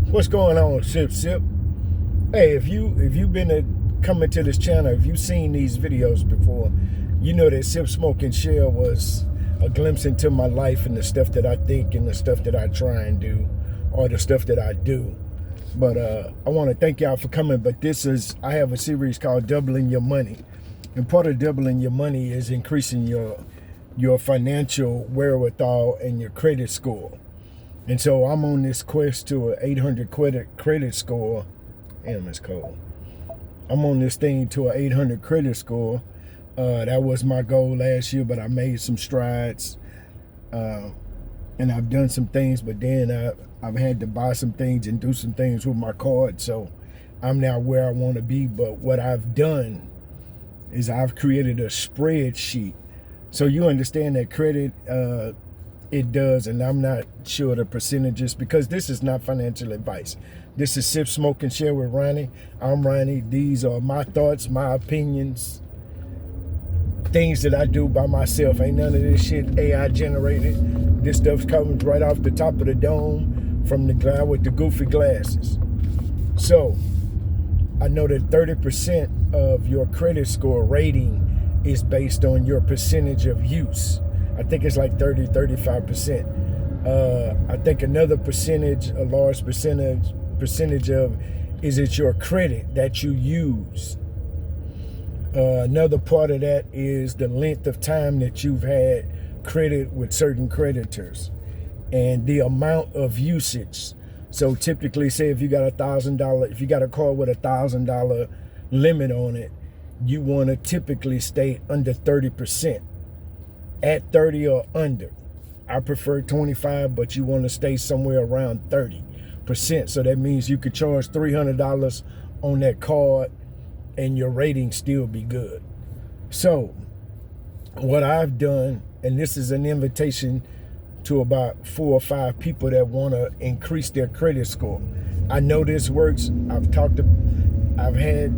What's going on, Sip Sip? Hey, if you've been coming to this channel, if you've seen these videos before, you know that Sip Smoke and Share was a glimpse into my life and the stuff that I think and the stuff that I try and do, or the stuff that I do. But I want to thank y'all for coming. But I have a series called Doubling Your Money, and part of doubling your money is increasing your financial wherewithal and your credit score. And so I'm on this quest to an 800 credit score. Damn, it's cold. I'm on this thing to an 800 credit score. That was my goal last year, but I made some strides. And I've done some things, but then I've had to buy some things and do some things with my card. So I'm now where I want to be. But what I've done is I've created a spreadsheet. So you understand that credit, it does, and I'm not sure the percentages because this is not financial advice. This is Sip, Smoke, and Share with Ronnie. I'm Ronnie. These are my thoughts, my opinions, things that I do by myself. Ain't none of this shit AI generated. This stuff comes right off the top of the dome from the guy with the goofy glasses. So I know that 30% of your credit score rating is based on your percentage of use. I think it's like 35%. I think another percentage, a large percentage of, is it your credit that you use. Another part of that is the length of time that you've had credit with certain creditors and the amount of usage. So typically, say if you got $1,000, if you got a card with $1,000 limit on it, you want to typically stay under 30%. At 30 or under. I prefer 25, but you want to stay somewhere around 30%. So that means you could charge $300 on that card and your rating still be good. So what I've done, and this is an invitation to about 4 or 5 people that want to increase their credit score. I know this works. I've had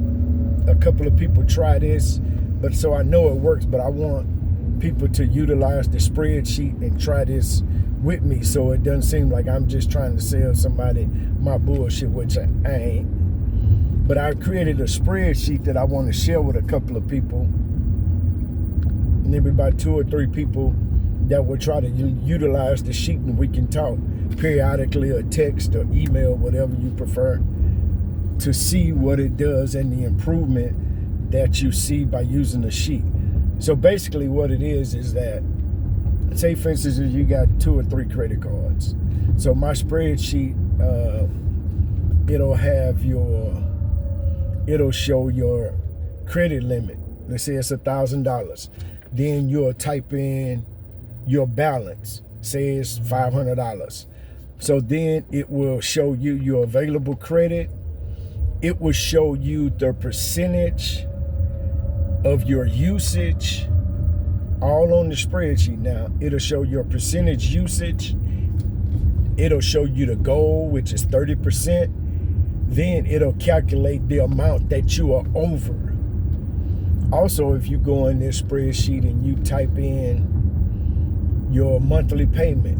a couple of people try this, but so I know it works, but I want people to utilize the spreadsheet and try this with me so it doesn't seem like I'm just trying to sell somebody my bullshit, which I ain't. But I created a spreadsheet that I want to share with a couple of people, maybe about 2 or 3 people that will try to utilize the sheet, and we can talk periodically or text or email, whatever you prefer, to see what it does and the improvement that you see by using the sheet. So basically what it is that, say for instance, you got 2 or 3 credit cards. So my spreadsheet, it'll show your credit limit. Let's say it's $1,000. Then you'll type in your balance. Say it's $500. So then it will show you your available credit. It will show you the percentage of your usage, all on the spreadsheet. Now it'll show your percentage usage, it'll show you the goal, which is 30%. Then it'll calculate the amount that you are over. Also, if you go in this spreadsheet and you type in your monthly payment,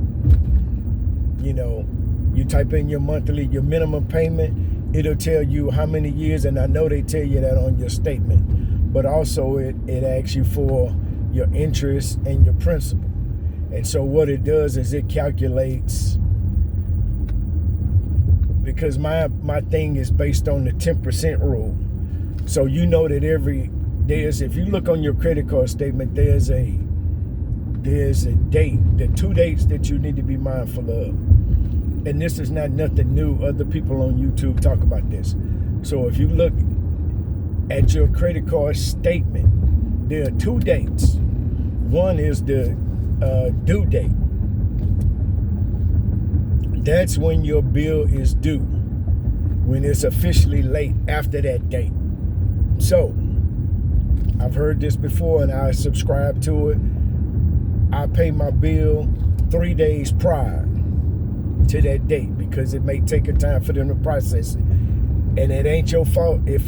you type in your minimum payment, it'll tell you how many years, and I know they tell you that on your statement. But also it asks you for your interest and your principal. And so what it does is it calculates, because my thing is based on the 10% rule. So you know that if you look on your credit card statement, there's a date, the 2 dates that you need to be mindful of. And this is not nothing new. Other people on YouTube talk about this. So if you look at your credit card statement, there are 2 dates. One is the due date. That's when your bill is due, when it's officially late after that date. So I've heard this before and I subscribe to it. I pay my bill 3 days prior to that date because it may take a time for them to process it. And it ain't your fault it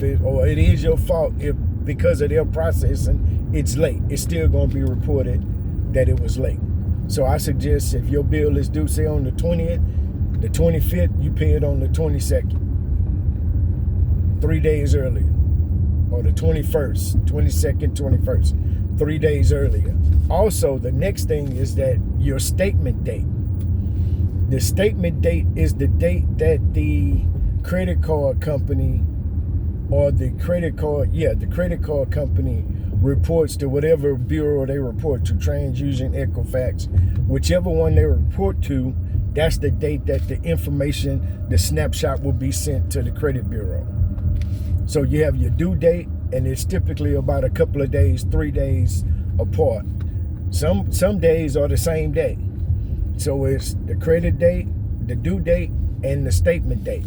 is your fault if because of their processing, it's late. It's still going to be reported that it was late. So I suggest if your bill is due, say on the 20th, The 25th, you pay it on the 22nd, 3 days earlier. Or the 21st, 22nd, 21st, 3 days earlier. Also, the next thing is that your statement date. The statement date is the date that the credit card company or the credit card company reports to whatever bureau they report to, TransUnion, Equifax, whichever one they report to, that's the date that the information, the snapshot will be sent to the credit bureau. So you have your due date, and it's typically about a couple of days, 3 days apart. Some days are the same day. So it's the credit date, the due date, and the statement date.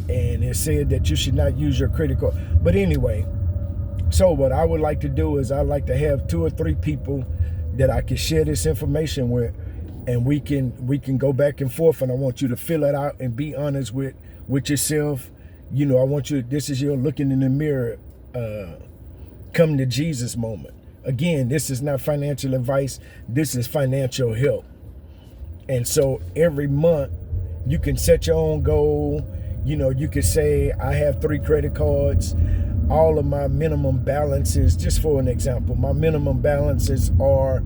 And it said that you should not use your credit card. But anyway, so what I would like to do is I'd like to have 2 or 3 people that I can share this information with, and we can go back and forth, and I want you to fill it out and be honest with yourself. You know, I want you, this is your looking in the mirror, come to Jesus moment. Again, this is not financial advice. This is financial help. And so every month you can set your own goal. You know, you could say, I have 3 credit cards. All of my minimum balances, just for an example, my minimum balances are,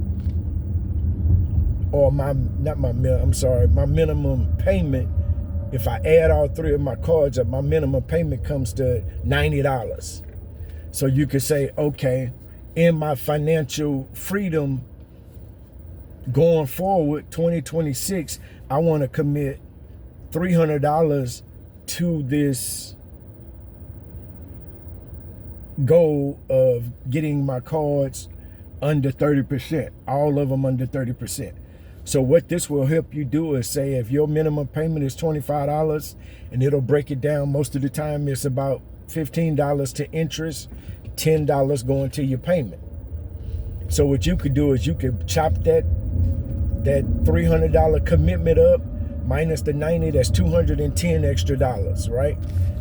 my minimum payment, if I add all 3 of my cards up, my minimum payment comes to $90. So you could say, okay, in my financial freedom going forward, 2026, I want to commit $300 to this goal of getting my cards under 30%, all of them under 30%. So what this will help you do is say if your minimum payment is $25, and it'll break it down, most of the time it's about $15 to interest, $10 going to your payment. So what you could do is you could chop that $300 commitment up minus the 90, that's $210 extra dollars, right?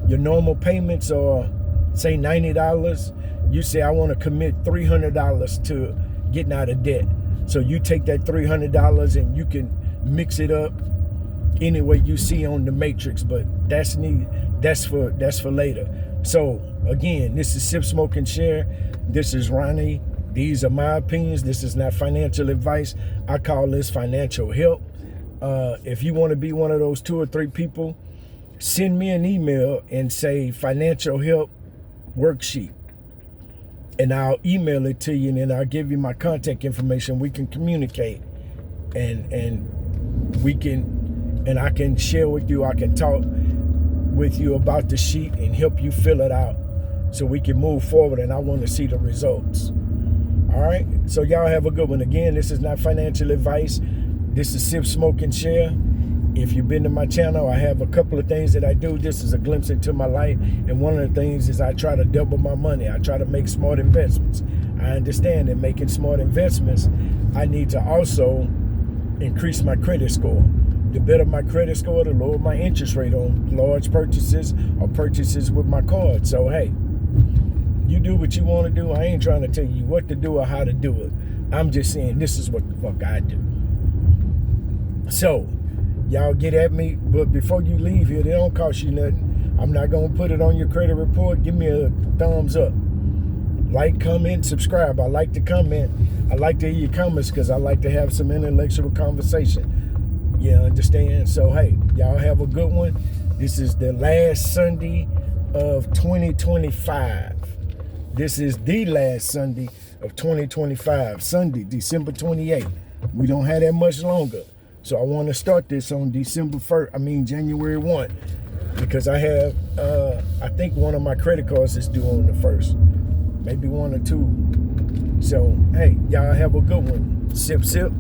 Your normal payments are, say, $90. You say, I want to commit $300 to getting out of debt. So you take that $300 and you can mix it up any way you see on the matrix, but that's for later. So again, this is Sip, Smoke, and Share. This is Ronnie. These are my opinions. This is not financial advice. I call this financial help. If you want to be one of those 2 or 3 people, send me an email and say financial help worksheet, and I'll email it to you, and then I'll give you my contact information. We can communicate, and I can share with you. I can talk with you about the sheet and help you fill it out so we can move forward, and I want to see the results. All right, so y'all have a good one. Again, this is not financial advice. This is Sip, Smoke, and Share. If you've been to my channel, I have a couple of things that I do. This is a glimpse into my life. And one of the things is I try to double my money. I try to make smart investments. I understand that making smart investments, I need to also increase my credit score. The better my credit score, the lower my interest rate on large purchases or purchases with my card. So, hey, you do what you want to do. I ain't trying to tell you what to do or how to do it. I'm just saying this is what the fuck I do. So, y'all get at me, but before you leave here, they don't cost you nothing. I'm not going to put it on your credit report. Give me a thumbs up. Like, comment, subscribe. I like to comment. I like to hear your comments because I like to have some intellectual conversation. You understand? So, hey, y'all have a good one. This is the last Sunday of 2025. This is the last Sunday of 2025. Sunday, December 28th. We don't have that much longer. So I want to start this on January 1, because I have, I think one of my credit cards is due on the 1st, maybe 1 or 2. So, hey, y'all have a good one. Sip, sip.